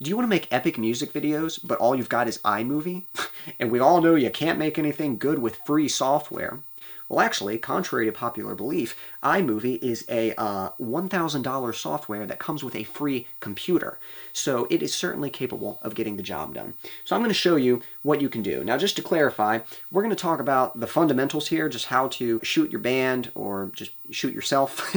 Do you want to make epic music videos, but all you've got is iMovie? And we all know you can't make anything good with free software. Well, actually, contrary to popular belief, iMovie is a $1,000 software that comes with a free computer. So it is certainly capable of getting the job done. So I'm going to show you what you can do. Now, just to clarify, we're going to talk about the fundamentals here, just how to shoot your band or just shoot yourself.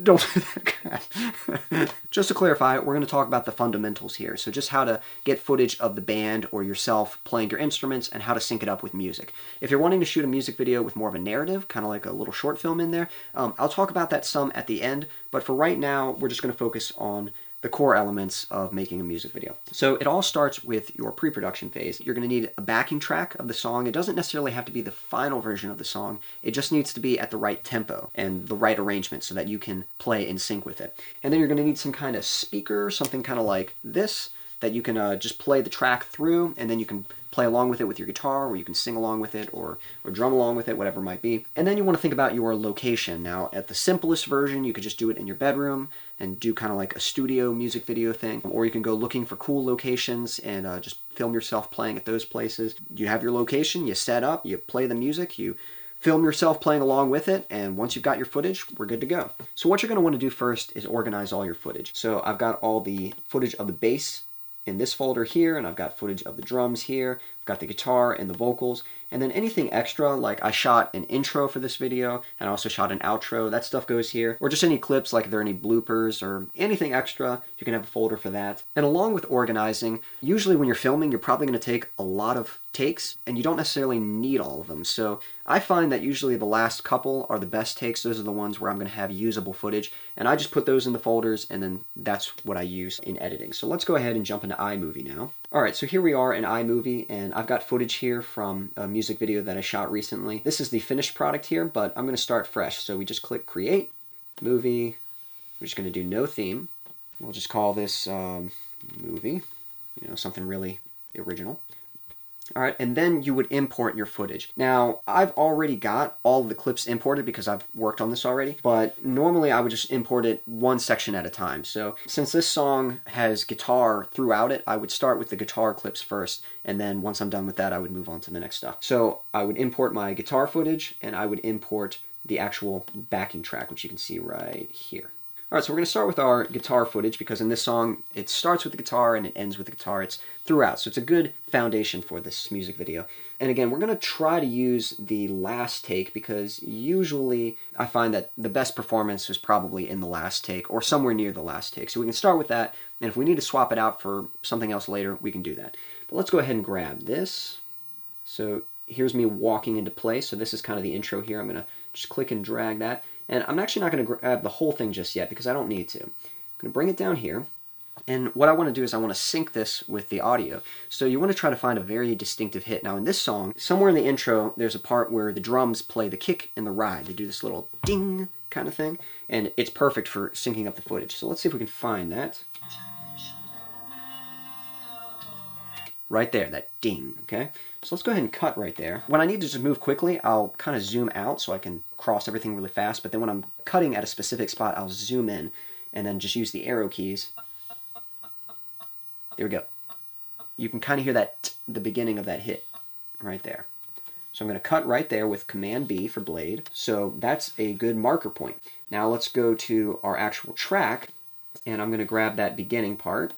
Don't do that. Just to clarify, we're going to talk about the fundamentals here. So just how to get footage of the band or yourself playing your instruments and how to sync it up with music. If you're wanting to shoot a music video with more of a narrative, kind of like a little short film in there, I'll talk about that some at the end. But for right now, we're just going to focus on the core elements of making a music video. So it all starts with your pre-production phase. You're going to need a backing track of the song. It doesn't necessarily have to be the final version of the song. It just needs to be at the right tempo and the right arrangement so that you can play in sync with it. And then you're going to need some kind of speaker, something kind of like this, that you can just play the track through, and then you can play along with it with your guitar, or you can sing along with it, or drum along with it, whatever it might be. And then you want to think about your location. Now, at the simplest version, you could just do it in your bedroom and do kind of like a studio music video thing, or you can go looking for cool locations and just film yourself playing at those places. You have your location, you set up, you play the music, you film yourself playing along with it, and once you've got your footage, we're good to go. So what you're going to want to do first is organize all your footage. So I've got all the footage of the bass in this folder here, and I've got footage of the drums here, I've got the guitar and the vocals, and then anything extra, like I shot an intro for this video, and I also shot an outro, that stuff goes here, or just any clips, like if there are any bloopers or anything extra, you can have a folder for that. And along with organizing, usually when you're filming, you're probably going to take a lot of takes, and you don't necessarily need all of them. So I find that usually the last couple are the best takes. Those are the ones where I'm going to have usable footage, and I just put those in the folders, and then that's what I use in editing. So let's go ahead and jump into iMovie now. Alright, so here we are in iMovie, and I've got footage here from a music video that I shot recently. This is the finished product here, but I'm going to start fresh. So we just click Create, Movie, we're just going to do no theme. We'll just call this Movie, something really original. Alright, and then you would import your footage. Now, I've already got all of the clips imported because I've worked on this already, but normally I would just import it one section at a time. So since this song has guitar throughout it, I would start with the guitar clips first, and then once I'm done with that, I would move on to the next stuff. So I would import my guitar footage, and I would import the actual backing track, which you can see right here. Alright, so we're going to start with our guitar footage because in this song, it starts with the guitar and it ends with the guitar. It's throughout, so it's a good foundation for this music video. And again, we're going to try to use the last take because usually I find that the best performance is probably in the last take or somewhere near the last take. So we can start with that, and if we need to swap it out for something else later, we can do that. But let's go ahead and grab this. So here's me walking into place. So this is kind of the intro here. I'm going to just click and drag that. And I'm actually not going to grab the whole thing just yet because I don't need to. I'm going to bring it down here. And what I want to do is I want to sync this with the audio. So you want to try to find a very distinctive hit. Now in this song, somewhere in the intro, there's a part where the drums play the kick and the ride. They do this little ding kind of thing. And it's perfect for syncing up the footage. So let's see if we can find that. Right there, that ding, okay? So let's go ahead and cut right there. When I need to just move quickly, I'll kind of zoom out so I can cross everything really fast, but then when I'm cutting at a specific spot, I'll zoom in and then just use the arrow keys. There we go. You can kind of hear that, the beginning of that hit right there. So I'm going to cut right there with Command B for blade. So that's a good marker point. Now let's go to our actual track, and I'm going to grab that beginning part.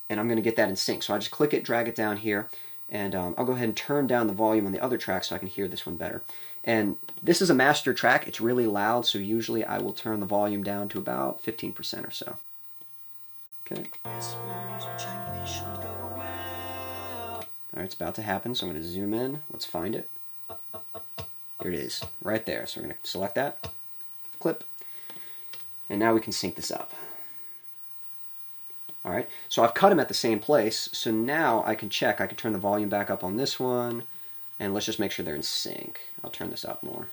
And I'm going to get that in sync. So I just click it, drag it down here, and I'll go ahead and turn down the volume on the other track so I can hear this one better. And this is a master track. It's really loud, so usually I will turn the volume down to about 15% or so. Okay. Alright, it's about to happen, so I'm going to zoom in. Let's find it. Here it is, right there. So we're going to select that, clip, and now we can sync this up. Alright, so I've cut them at the same place, so now I can check. I can turn the volume back up on this one, and let's just make sure they're in sync. I'll turn this up more.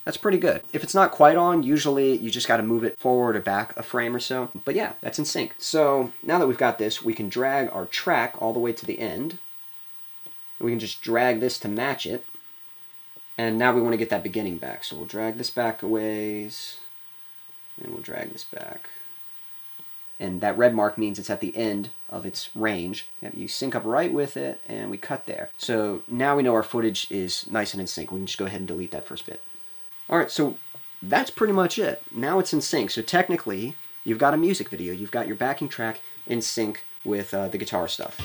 That's pretty good. If it's not quite on, usually you just got to move it forward or back a frame or so. But yeah, that's in sync. So now that we've got this, we can drag our track all the way to the end. And we can just drag this to match it. And now we want to get that beginning back. So we'll drag this back a ways. And we'll drag this back. And that red mark means it's at the end of its range. You sync up right with it, and we cut there. So now we know our footage is nice and in sync. We can just go ahead and delete that first bit. All right, so that's pretty much it. Now it's in sync. So technically, you've got a music video. You've got your backing track in sync with the guitar stuff.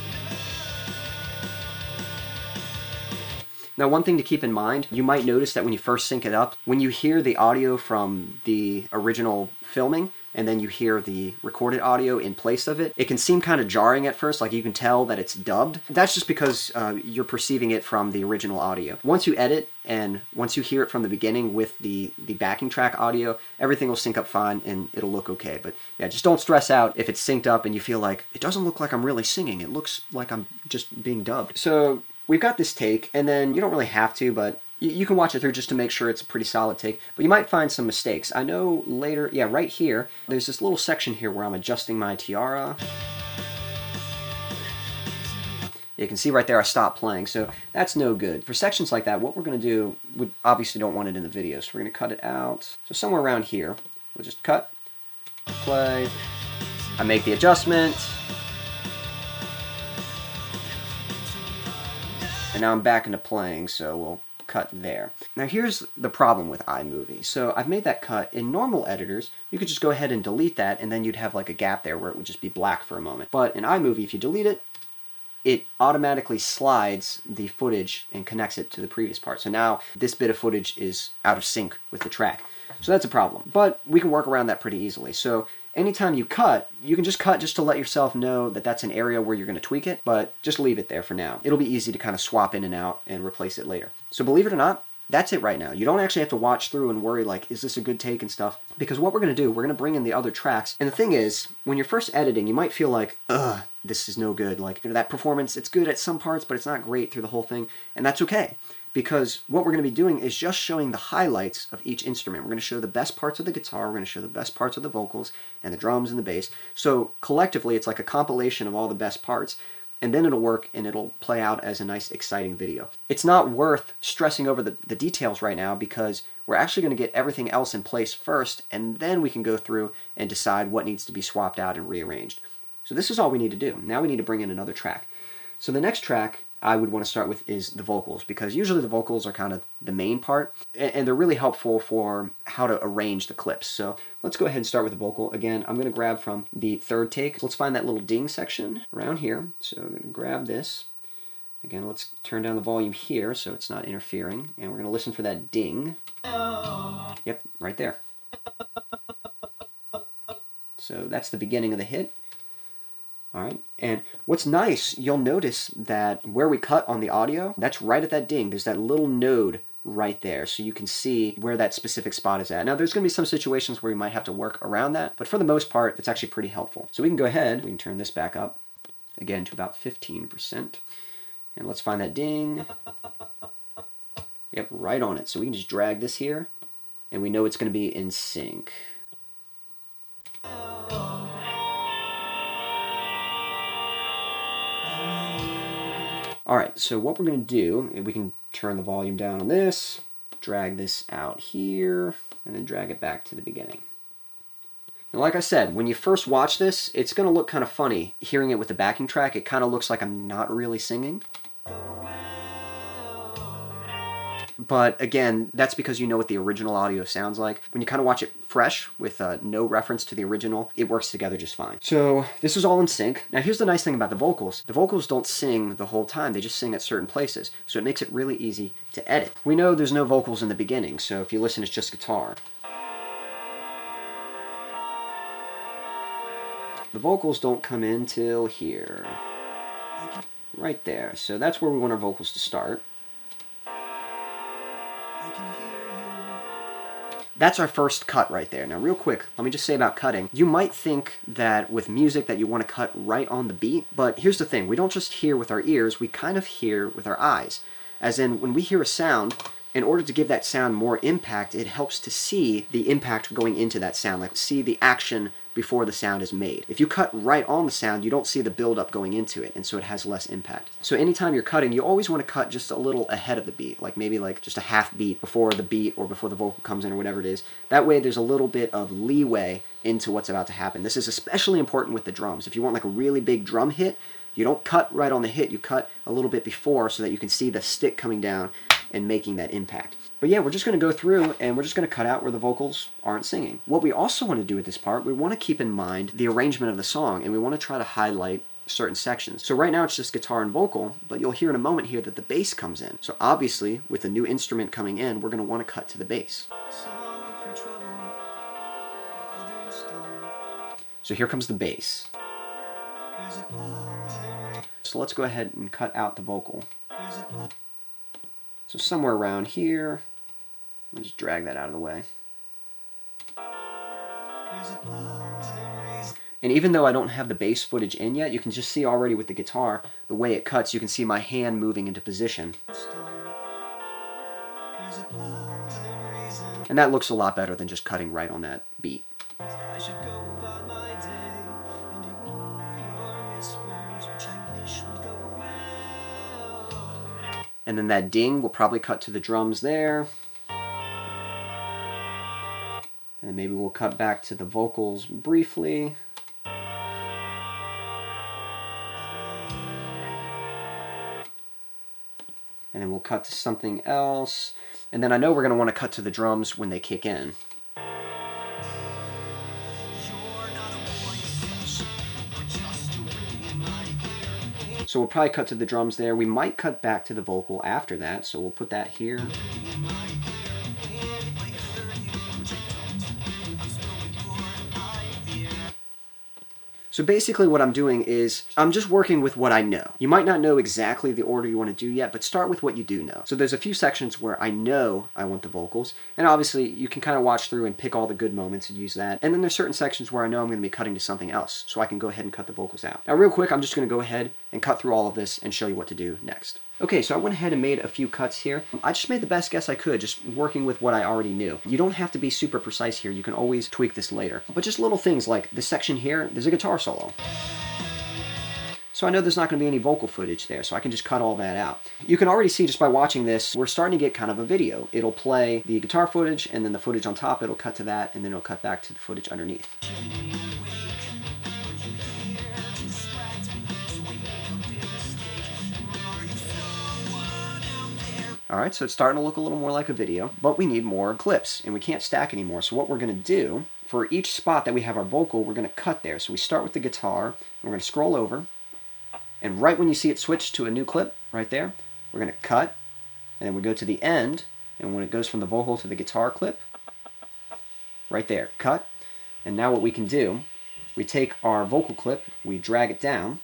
Now, one thing to keep in mind, you might notice that when you first sync it up, when you hear the audio from the original filming, and then you hear the recorded audio in place of it, it can seem kind of jarring at first, like you can tell that it's dubbed. That's just because you're perceiving it from the original audio. Once you edit, and once you hear it from the beginning with the backing track audio, everything will sync up fine and it'll look okay. But yeah, just don't stress out if it's synced up and you feel like, it doesn't look like I'm really singing, it looks like I'm just being dubbed. So we've got this take, and then you don't really have to, but you can watch it through just to make sure it's a pretty solid take, but you might find some mistakes. I know later, yeah, right here, there's this little section here where I'm adjusting my tiara. You can see right there I stopped playing, so that's no good. For sections like that, what we're going to do, we obviously don't want it in the video, so we're going to cut it out. So somewhere around here, we'll just cut, play, I make the adjustment, and now I'm back into playing, so we'll cut there. Now here's the problem with iMovie. So I've made that cut. In normal editors, you could just go ahead and delete that, and then you'd have like a gap there where it would just be black for a moment. But in iMovie, if you delete it, it automatically slides the footage and connects it to the previous part. So now this bit of footage is out of sync with the track. So that's a problem. But we can work around that pretty easily. So anytime you cut, you can just cut just to let yourself know that that's an area where you're going to tweak it, but just leave it there for now. It'll be easy to kind of swap in and out and replace it later. So believe it or not, that's it right now. You don't actually have to watch through and worry like, is this a good take and stuff? Because what we're going to do, we're going to bring in the other tracks. And the thing is, when you're first editing, you might feel like, ugh, this is no good. Like, you know, that performance, it's good at some parts, but it's not great through the whole thing. And that's okay. Because what we're going to be doing is just showing the highlights of each instrument. We're going to show the best parts of the guitar, we're going to show the best parts of the vocals, and the drums and the bass. So collectively, it's like a compilation of all the best parts, and then it'll work and it'll play out as a nice, exciting video. It's not worth stressing over the details right now because we're actually going to get everything else in place first, and then we can go through and decide what needs to be swapped out and rearranged. So this is all we need to do. Now we need to bring in another track. So the next track I would want to start with is the vocals, because usually the vocals are kind of the main part, and they're really helpful for how to arrange the clips. So let's go ahead and start with the vocal. Again, I'm going to grab from the third take. Let's find that little ding section around here. So I'm going to grab this. Again, let's turn down the volume here so it's not interfering, and we're going to listen for that ding. Yep, right there. So that's the beginning of the hit. All right, and what's nice, you'll notice that where we cut on the audio, that's right at that ding. There's that little node right there, so you can see where that specific spot is at. Now, there's going to be some situations where you might have to work around that, but for the most part, it's actually pretty helpful. So we can go ahead, we can turn this back up, again, to about 15%. And let's find that ding. Yep, right on it. So we can just drag this here, and we know it's going to be in sync. Alright, so what we're going to do, we can turn the volume down on this, drag this out here, and then drag it back to the beginning. Now, like I said, when you first watch this, it's going to look kind of funny. Hearing it with the backing track, it kind of looks like I'm not really singing. But again, that's because you know what the original audio sounds like. When you kind of watch it fresh with no reference to the original, it works together just fine. So this is all in sync. Now here's the nice thing about the vocals. The vocals don't sing the whole time. They just sing at certain places. So it makes it really easy to edit. We know there's no vocals in the beginning, so if you listen, it's just guitar. The vocals don't come in till here. Right there. So that's where we want our vocals to start. That's our first cut right there. Now real quick, let me just say about cutting. You might think that with music that you want to cut right on the beat, but here's the thing. We don't just hear with our ears, we kind of hear with our eyes. As in, when we hear a sound, in order to give that sound more impact, it helps to see the impact going into that sound, like see the action before the sound is made. If you cut right on the sound, you don't see the build-up going into it, and so it has less impact. So anytime you're cutting, you always want to cut just a little ahead of the beat, like maybe like just a half beat before the beat or before the vocal comes in or whatever it is. That way there's a little bit of leeway into what's about to happen. This is especially important with the drums. If you want like a really big drum hit, you don't cut right on the hit, you cut a little bit before so that you can see the stick coming down and making that impact. But yeah, we're just going to go through and we're just going to cut out where the vocals aren't singing. What we also want to do with this part, we want to keep in mind the arrangement of the song, and we want to try to highlight certain sections. So right now it's just guitar and vocal, but you'll hear in a moment here that the bass comes in. So obviously, with a new instrument coming in, we're going to want to cut to the bass. So here comes the bass. So let's go ahead and cut out the vocal. So somewhere around here, I'll just drag that out of the way. And even though I don't have the bass footage in yet, you can just see already with the guitar, the way it cuts, you can see my hand moving into position. And that looks a lot better than just cutting right on that beat. And then that ding will probably cut to the drums there. And then maybe we'll cut back to the vocals briefly. And then we'll cut to something else. And then I know we're going to want to cut to the drums when they kick in. So we'll probably cut to the drums there. We might cut back to the vocal after that, so we'll put that here. So basically what I'm doing is, I'm just working with what I know. You might not know exactly the order you want to do yet, but start with what you do know. So there's a few sections where I know I want the vocals, and obviously you can kind of watch through and pick all the good moments and use that. And then there's certain sections where I know I'm going to be cutting to something else, so I can go ahead and cut the vocals out. Now real quick, I'm just going to go ahead and cut through all of this and show you what to do next. Okay, so I went ahead and made a few cuts here. I just made the best guess I could, just working with what I already knew. You don't have to be super precise here. You can always tweak this later. But just little things like this section here, there's a guitar solo. So I know there's not going to be any vocal footage there, so I can just cut all that out. You can already see just by watching this, we're starting to get kind of a video. It'll play the guitar footage, and then the footage on top, it'll cut to that, and then it'll cut back to the footage underneath. Alright, so it's starting to look a little more like a video, but we need more clips, and we can't stack anymore. So what we're going to do, for each spot that we have our vocal, we're going to cut there. So we start with the guitar, and we're going to scroll over, and right when you see it switch to a new clip, right there, we're going to cut, and then we go to the end, and when it goes from the vocal to the guitar clip, right there, cut, and now what we can do, we take our vocal clip, we drag it down,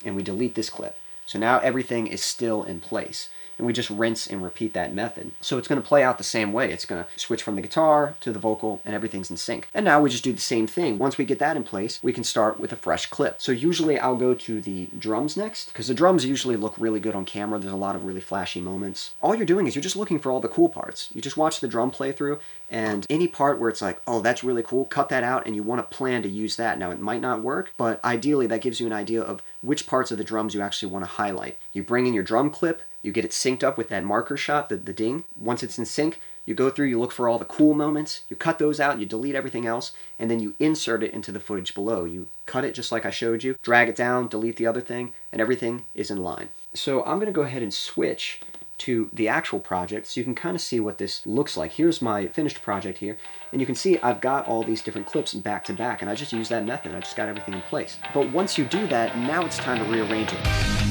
and we delete this clip. So now everything is still in place. And we just rinse and repeat that method. So it's going to play out the same way. It's going to switch from the guitar to the vocal, and everything's in sync. And now we just do the same thing. Once we get that in place, we can start with a fresh clip. So usually I'll go to the drums next, because the drums usually look really good on camera. There's a lot of really flashy moments. All you're doing is you're just looking for all the cool parts. You just watch the drum playthrough, and any part where it's like, oh, that's really cool, cut that out, and you want to plan to use that. Now, it might not work, but ideally that gives you an idea of which parts of the drums you actually want to highlight. You bring in your drum clip, you get it synced up with that marker shot, the ding. Once it's in sync, you go through, you look for all the cool moments, you cut those out, you delete everything else, and then you insert it into the footage below. You cut it just like I showed you, drag it down, delete the other thing, and everything is in line. So I'm going to go ahead and switch to the actual project so you can kind of see what this looks like. Here's my finished project here, and you can see I've got all these different clips back to back, and I just use that method. I just got everything in place. But once you do that, now it's time to rearrange it.